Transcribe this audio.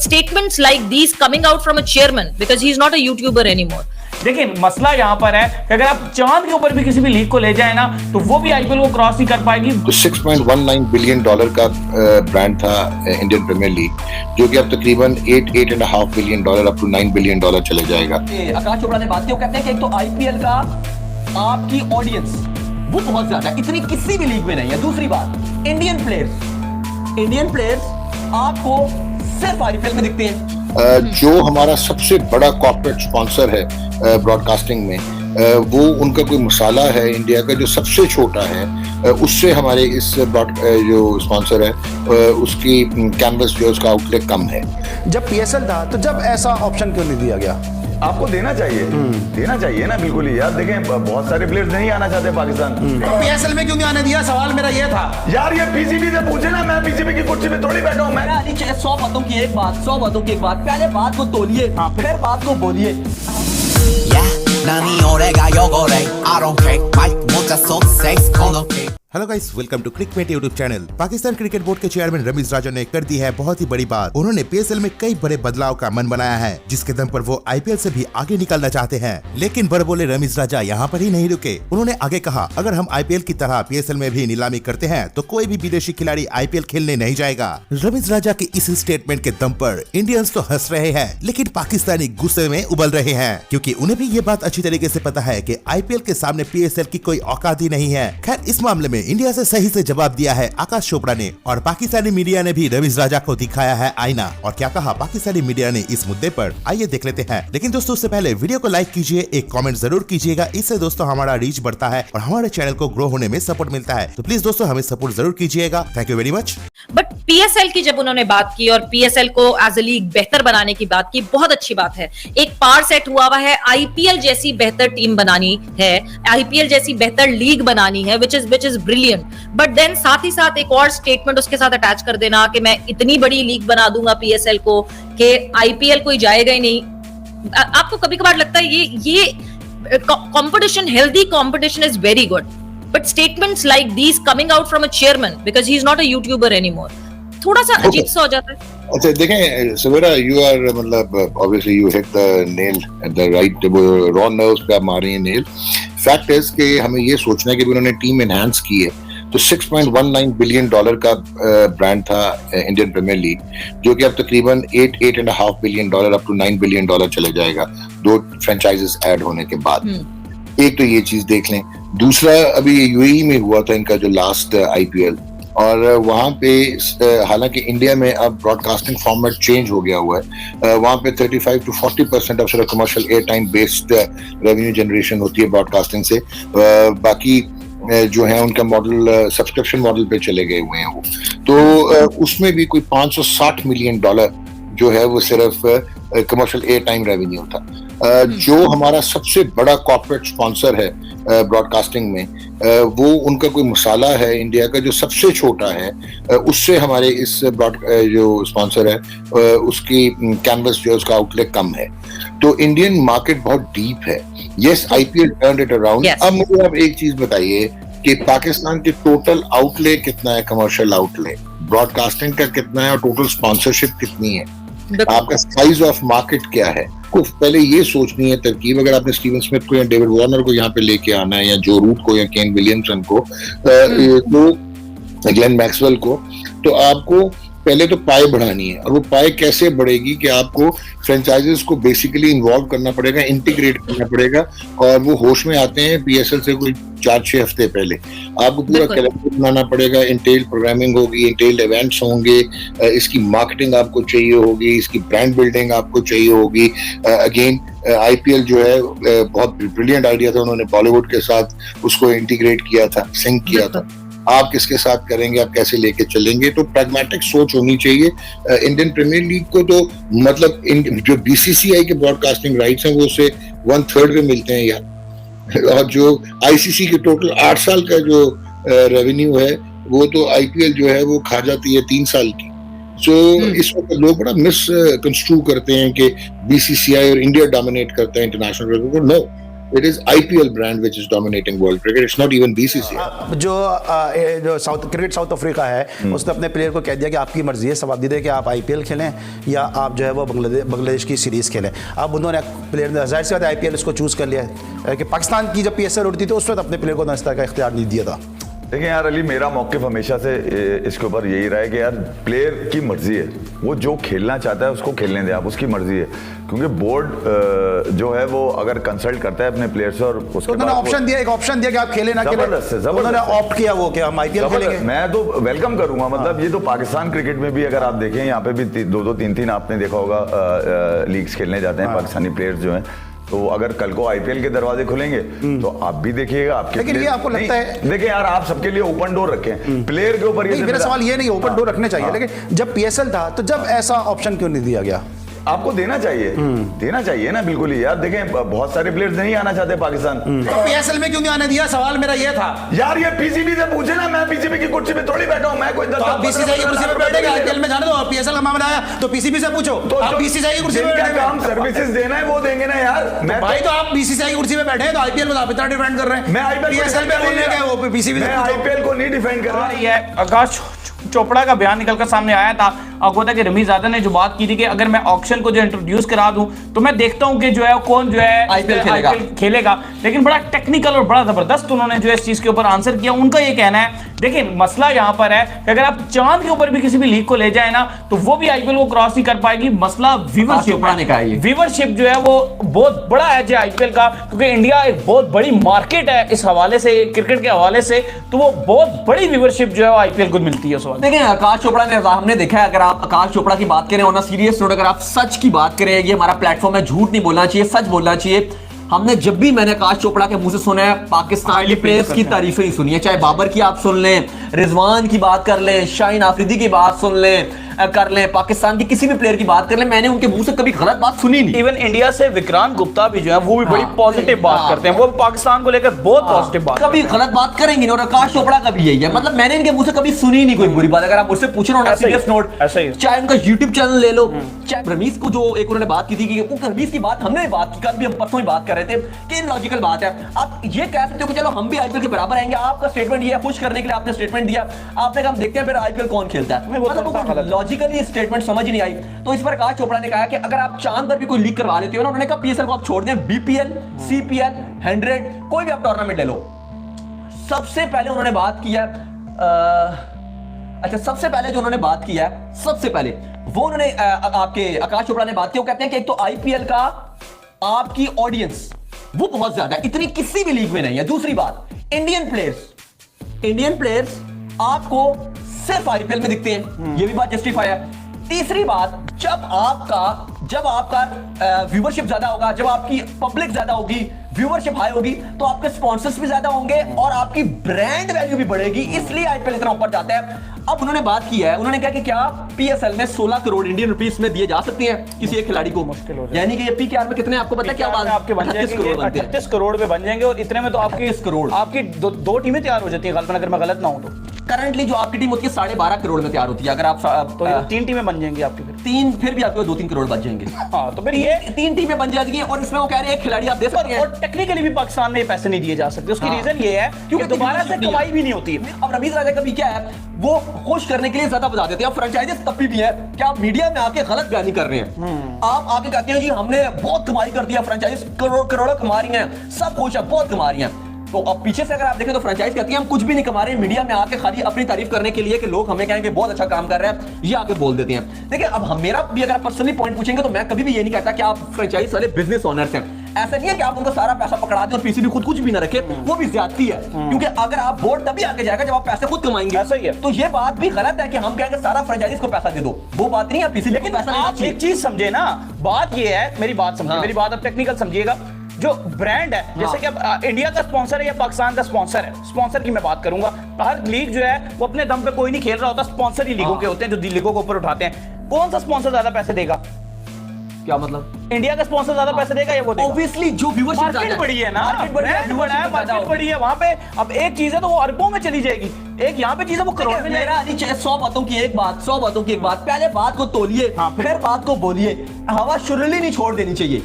statements like these coming out from a chairman, because he's not a YouTuber anymore. देखिए मसला यहाँ पर है कि अगर आप चांद के ऊपर भी किसी भी लीग को ले जाए ना तो वो भी आईपीएल को क्रॉस नहीं कर पाएगी। तो $6.19 बिलियन का ब्रांड था इंडियन प्रीमियर लीग, जो कि अब तकरीबन $8.5 बिलियन अप टू $9 बिलियन चले जाएगा। आकाश चोपड़ा ने बात की, वो कहते हैं कि एक तो आईपीएल का आपकी ऑडियंस वो बहुत ज्यादा है, इतनी किसी भी लीग में नहीं है। दूसरी बात, इंडियन प्लेयर्स आपको सिर्फ आईपीएल में दिखते हैं। जो हमारा सबसे बड़ा कॉर्पोरेट स्पॉन्सर है ब्रॉडकास्टिंग में, वो उनका कोई मसाला है इंडिया का जो सबसे छोटा है, उससे हमारे इस जो स्पॉन्सर है उसकी कैनवस जो उसका आउटलेट कम है। जब पीएसएल था तो जब ऐसा ऑप्शन क्यों नहीं दिया गया? आपको देना चाहिए ना, बिल्कुल ही यार। देखें बहुत सारे प्लेयर्स नहीं आना चाहते पाकिस्तान। तो पीएसएल में क्यों नहीं आने दिया? सवाल मेरा ये था यार, ये पीसीबी से पूछे ना, मैं पीसीबी की कुर्सी पे थोड़ी बैठा हूं। मैं 100 बातों की एक बात, पहले बात को तोलिए फिर बात को बोलिए। Hello guys, welcome to Crickmate YouTube channel. Pakistan cricket board के चेयरमैन रमीज राजा ने कर दी है बहुत ही बड़ी बात। उन्होंने पीएसएल में कई बड़े बदलाव का मन बनाया है, जिसके दम पर वो आईपीएल से भी आगे निकलना चाहते हैं। लेकिन बड़बोले रमीज राजा यहाँ पर ही नहीं रुके। उन्होंने आगे कहा, अगर हम आईपीएल की तरह पीएसएल में भी नीलामी करते हैं तो कोई भी विदेशी खिलाड़ी आईपीएल खेलने नहीं जाएगा। रमीज राजा के इस स्टेटमेंट के दम पर इंडियंस तो हंस रहे हैं, लेकिन पाकिस्तानी गुस्से में उबल रहे हैं, क्योंकि उन्हें भी ये बात अच्छी तरीके से पता है कि आईपीएल के सामने पीएसएल की कोई औकात ही नहीं है। खैर, इस मामले में इंडिया से सही से जवाब दिया है आकाश चोपड़ा ने, और पाकिस्तानी मीडिया ने भी रमीज राजा को दिखाया है आईना। और क्या कहा पाकिस्तानी मीडिया ने इस मुद्दे पर, आइए देख लेते हैं। लेकिन दोस्तों, उससे पहले वीडियो को लाइक कीजिए, एक कमेंट जरूर कीजिएगा, इससे दोस्तों हमारा रीच बढ़ता है और हमारे चैनल को ग्रो होने में सपोर्ट मिलता है। तो प्लीज दोस्तों हमें सपोर्ट जरूर कीजिएगा। Thank you very much. But PSL की जब उन्होंने बात की और पीएसएल को एज ए लीग बेहतर बनाने की बात की, बहुत अच्छी बात है। एक पार सेट हुआ है, आईपीएल जैसी बेहतर टीम बनानी है, आईपीएल जैसी बेहतर लीग बनानी है, which is brilliant. But then साथ ही साथ एक और स्टेटमेंट उसके साथ अटैच कर देना कि मैं इतनी बड़ी लीग बना दूंगा पीएसएल को कि आईपीएल कोई जाएगा ही नहीं। आपको कभी कभार लगता है ये competition, healthy competition is very good, but statements like these coming out from a chairman, because he is not a YouTuber anymore, थोड़ा सा अजीब सा हो जाता है। अच्छा देखें सवेरा, यू आर मतलब obviously you hit the nail at the right, raw nerves पे आप मार रही हैं नेल। फैक्ट है कि हमें ये सोचना है कि उन्होंने टीम एनहांस की है। तो $6.19 बिलियन का ब्रांड था इंडियन प्रीमियर लीग, जो कि अब तकरीबन $8.5 बिलियन अप टू $9 बिलियन चले जाएगा 2 फ्रेंचाइजेस ऐड होने के बाद। एक तो ये चीज देख लें। दूसरा, अभी यूएई में हुआ था इनका जो लास्ट आईपीएल, और वहाँ पे हालांकि इंडिया में अब ब्रॉडकास्टिंग फॉर्मेट चेंज हो गया हुआ है, वहाँ पे 35 to 40% अब सिर्फ commercial air time based revenue generation होती है ब्रॉडकास्टिंग से, बाकी जो है उनका मॉडल सब्सक्रिप्शन मॉडल पे चले गए हुए हैं वो। तो उसमें भी कोई $560 मिलियन जो है वो सिर्फ कमर्शियल एयर टाइम रेवेन्यू था। जो हमारा सबसे बड़ा कॉर्पोरेट स्पॉन्सर है ब्रॉडकास्टिंग में, वो उनका कोई मसाला है इंडिया का जो सबसे छोटा है, उससे हमारे इस जो स्पॉन्सर है उसकी कैनवस जो है उसका आउटलेट कम है। तो इंडियन मार्केट बहुत डीप है। Yes, IPL turned it around. अब मुझे आप एक चीज बताइए कि पाकिस्तान के टोटल आउटले कितना है, कमर्शियल आउटले ब्रॉडकास्टिंग का कितना है, और टोटल स्पॉन्सरशिप कितनी है, आपका साइज ऑफ मार्केट क्या है, को पहले ये सोचनी है तरकीब। अगर आपने स्टीवन स्मिथ को या डेविड वार्नर को यहाँ पे लेके आना है, या जो रूट को या केन विलियमसन को, तो ग्लेन मैक्सवेल को, तो आपको पहले तो पाए बढ़ानी है। और वो पाए कैसे बढ़ेगी कि आपको फ्रेंचाइजेस को बेसिकली इन्वॉल्व करना पड़ेगा, इंटीग्रेट करना पड़ेगा। और वो होश में आते हैं पीएसएल से कोई 4-6 हफ्ते पहले। आपको पूरा कैलेंडर बनाना पड़ेगा, इंटेल्ड प्रोग्रामिंग होगी, इंटेल्ड इवेंट्स होंगे, इसकी मार्केटिंग आपको चाहिए होगी, इसकी ब्रांड बिल्डिंग आपको चाहिए होगी। अगेन आईपीएल जो है बहुत ब्रिलियंट आइडिया था, उन्होंने बॉलीवुड के साथ उसको इंटीग्रेट किया था, सिंक किया था। आप किसके साथ करेंगे, आप कैसे लेके चलेंगे, तो प्रैग्मेटिक सोच होनी चाहिए। इंडियन प्रीमियर लीग को तो मतलब जो बीसीसीआई के ब्रॉडकास्टिंग राइट्स हैं वो उससे 1/3 पे मिलते हैं यार, और जो आईसीसी के टोटल 8 साल का जो रेवेन्यू है वो तो आईपीएल जो है वो खा जाती है 3 साल की। सो इस वक्त लोग बड़ा मिस कंस्ट्रू करते हैं कि बीसीसीआई और इंडिया डोमिनेट करता है इंटरनेशनल क्रिकेट को। No, It is IPL brand which is dominating world cricket. It's not even BCCI. जो साउथ अफ्रीका है उसने अपने प्लेयर को कह दिया कि आपकी मर्जी है, सवाल दे कि आप IPL खेलें या आप जो है वो बांग्लादेश की सीरीज़ खेलें। अब उन्होंने प्लेयर ने जाहिर सी बात है IPL इसको चूज़ कर लिया है कि पाकिस्तान की जब PSL उड़ती थी उस वक्त अपने प्लेयर को इस तरह का इख्तियार नहीं दिया था। देखिए यार अली, मेरा मौक़िफ़ हमेशा से इसके ऊपर यही रहा है कि यार प्लेयर की मर्जी है, वो जो खेलना चाहता है उसको खेलने दें आप, उसकी मर्जी है। क्योंकि बोर्ड जो है वो अगर कंसल्ट करता है अपने प्लेयर से और उसके तो उन्होंने ऑप्शन दिया, एक ऑप्शन दिया कि आप खेलें ना खेलें, उन्होंने ऑप्ट किया वो कि हम IPL खेलेंगे। मैं तो वेलकम करूंगा, मतलब ये तो पाकिस्तान क्रिकेट में भी अगर आप देखें यहाँ पे भी 2-2 3-3 आपने देखा होगा लीग्स खेलने जाते हैं पाकिस्तानी प्लेयर्स जो हैं। तो अगर कल को IPL के दरवाजे खुलेंगे तो आप भी देखिएगा आपके, लेकिन ये आपको लगता है, देखिए यार आप सबके लिए ओपन डोर रखें प्लेयर के ऊपर। मेरा सवाल ये नहीं, ओपन डोर रखने चाहिए, लेकिन जब PSL था तो जब ऐसा ऑप्शन क्यों नहीं दिया गया? आपको देना चाहिए ना, बिल्कुल ही यार। देखें बहुत सारे प्लेयर्स नहीं आना चाहते पाकिस्तान, तो PSL में क्यों नहीं आने दिया? सवाल मेरा ये था यार। ये PCB से पूछे ना, मैं PCB की कुर्सी पे थोड़ी बैठा हूं, मैं कोई तो आप BCCI की कुर्सी पे बैठेंगे, IPL में जाने दो। PSL का मामला आया तो PCB से पूछो, तो आप BCCI की कुर्सी पे बैठे, काम सर्विसेज देना है वो देंगे ना यार। मैं भाई तो आप BCCI की कुर्सी पे बैठे हैं तो IPL में आप इतना डिफेंड कर रहे हैं। मैं IPL PSL पे बोलने गए वो PCB से पूछो। IPL को नहीं डिफेंड कर रहा। ये आकाश चोपड़ा का बयान निकलकर सामने आया था। आपको पता है कि रमीज़ादा ने जो बात की थी कि अगर मैं ऑक्शन को जो इंट्रोड्यूस करा दूं तो मैं देखता हूं कि जो है कौन जो है IPL खेलेगा। लेकिन बड़ा टेक्निकल और बड़ा जबरदस्त उन्होंने जो है इस चीज के ऊपर आंसर किया। उनका ये कहना है, देखिए मसला यहाँ पर है कि अगर आप चांद के ऊपर भी किसी भी लीग को ले जाए ना तो वो भी IPL को क्रॉस नहीं कर पाएगी। मसला व्यूवरशिप जो है वो बहुत बड़ा है IPL का, क्योंकि इंडिया एक बहुत बड़ी मार्केट है इस हवाले से, क्रिकेट के हवाले से, तो वो बहुत बड़ी व्यूवरशिप जो है IPL को मिलती है। देखिए आकाश चोपड़ा ने, हमने देखा है, अगर आप आकाश चोपड़ा की बात करें और ना सीरियस नोट, अगर आप सच की बात करें, ये हमारा प्लेटफॉर्म है, झूठ नहीं बोलना चाहिए, सच बोलना चाहिए। हमने जब भी मैंने आकाश चोपड़ा के मुंह से सुना है पाकिस्तान के प्लेयर्स की तारीफें ही सुनी है, चाहे बाबर की आप सुन लें, रिजवान की बात कर लें, शाहीन आफरीदी की बात सुन लें, कर लें, पाकिस्तान की किसी भी प्लेयर की बात कर लें, मैंने उनके मुंह से कभी गलत बात सुनी नहीं। इवन इंडिया से विक्रांत गुप्ता भी जो है वो भी बड़ी पॉजिटिव बात करते हैं, वो पाकिस्तान को लेकर बहुत पॉजिटिव बात, कभी गलत बात करेंगे नहीं। और आकाश चोपड़ा का भी यही है, मतलब मैंने इनके मुंह से कभी सुनी नहीं कोई बुरी बात। अगर आप मुझसे पूछ रहे हो ना सीरियस नोट, चाहे उनका YouTube चैनल ले लो, चाहे रमीज को जो एक उन्होंने बात की थी कि रमीज की बात हमने बात की, कल भी हम परसों ही बात कर रहे थे कि लॉजिकल बात है। आप ये कह सकते हो कि चलो हम भी IPL के बराबर आएंगे, आपका स्टेटमेंट ये खुश करने के लिए आपने स्टेटमेंट दिया, आपने कहा हम देखते हैं फिर IPL कौन खेलता है, मतलब लॉजिकली स्टेटमेंट समझ नहीं आई। तो इस पर आकाश चोपड़ा ने कहा कि अगर आप चांद पर भी कोई लीग करवा लेते हो ना, उन्होंने कहा PSL को आप छोड़ दें, BPL, CPL, 100 कोई भी आप टूर्नामेंट ले लो। सबसे पहले उन्होंने बात किया, सबसे पहले जो उन्होंने बात किया, सबसे पहले वो उन्होंने आपके आकाश चोपड़ा ने बात की, वो कहते हैं कि एक तो IPL का आपकी ऑडियंस वो बहुत ज्यादा है, इतनी किसी भी लीग में नहीं है। दूसरी बात, इंडियन प्लेयर्स आपको सिर्फ IPL में दिखते हैं, ये भी बात जस्टिफाई है। तीसरी बात, जब आपका व्यूवरशिप ज्यादा होगा, जब आपकी पब्लिक ज्यादा होगी, व्यूवरशिप हाई होगी, तो आपके स्पॉन्सर्स भी ज्यादा होंगे और आपकी ब्रांड वैल्यू भी बढ़ेगी, इसलिए IPL इतना ऊपर जाता है। अब उन्होंने बात की है, उन्होंने कहा कि क्या PSL में 16 करोड़ इंडियन रुपीस में दिए जा सकते हैं किसी एक खिलाड़ी को? मुश्किल हो जाए, यानी कि ये PKR में कितने आपको पता है क्या बात है? आपके 38 करोड़ पे बन जाएंगे और इतने में तो आपके 38 करोड़ आपकी दो टीमें तैयार हो जाती है, अगर मैं गलत ना हूं तो। करंटली जो आपकी टीम होती है 12.5 करोड़ में तैयार होती है, अगर आप तो 3 टीमें बन जाएंगी आपकी, फिर भी आपके 2-3 करोड़ बच जाएंगे। हाँ, तो फिर ये 3 टीमें बन जाएगी और इसमें वो कह रहे हैं खिलाड़ी आप दे सकते हैं। और टेक्निकली भी पाकिस्तान में पैसे नहीं दिए जा सकते, उसकी रीजन ये है क्योंकि दोबारा से कमाई भी नहीं होती है। अब रमीज राजा का भी क्या है, वो खुश करने के लिए ज्यादा बता देते हैं। अब फ्रेंचाइजीज तब भी है कि आप मीडिया में आके गलत बयानी कर रहे हैं, आप आके कहते हैं जी हमने बहुत कमाई कर दिया, फ्रेंचाइजीज करोड़ों कमा रही हैं, सब खुश है, बहुत कमा रही हैं। तो अब पीछे से अगर आप देखें तो फ्रेंचाइज कहती है हम कुछ भी नहीं कमा रहे हैं, मीडिया में आके खाली अपनी तारीफ करने के लिए कि लोग हमें कहेंगे बहुत अच्छा काम कर रहे हैं, ये आके बोल देते हैं। देखिए अब हम मेरा भी अगर पर्सनली पॉइंट पूछेंगे तो मैं कभी भी ये नहीं कहता कि आप फ्रेंचाइज वाले बिजनेस ओनर्स हैं। ऐसा नहीं है कि आप उनका सारा पैसा पकड़ा दें और PCB खुद कुछ भी ना रखे, वो भी ज्यादती है, क्योंकि अगर आप बोर्ड तभी आके जाएगा जब आप पैसे खुद कमाएंगे। ऐसा ही है। तो ये बात भी गलत है कि हम कहेंगे सारा फ्रेंचाइजीज को पैसा दे दो, वो बात नहीं है। PCB लेकिन आप एक चीज समझे ना, बात ये है, मेरी बात समझिए, मेरी बात आप टेक्निकल समझिएगा। जो ब्रांड है, जैसे कि अब इंडिया का स्पॉन्सर है या पाकिस्तान का स्पॉन्सर है, स्पॉन्सर की मैं बात करूंगा। हर लीग जो है वो अपने दम पे कोई नहीं खेल रहा होता, स्पॉन्सर ही लीगों के होते हैं जो लीगों को ऊपर उठाते हैं। कौन सा स्पॉन्सर ज्यादा पैसे देगा? क्या मतलब? इंडिया का स्पॉन्सर ज्यादा पैसे देगा या वो देगा? ऑब्वियसली जो व्यूअरशिप मार्केट बड़ी है ना, मार्केट बड़ी है वहां पे। अब एक चीज है तो वो अरबों में चली जाएगी, एक यहाँ पे चीज है वो करोड़ में। मेरा 100 बातों की एक बात, 100 बातों की एक बात, पहले बात को तोलिए, फिर बात को बोलिए, हवा शुरुली नहीं छोड़ देनी चाहिए।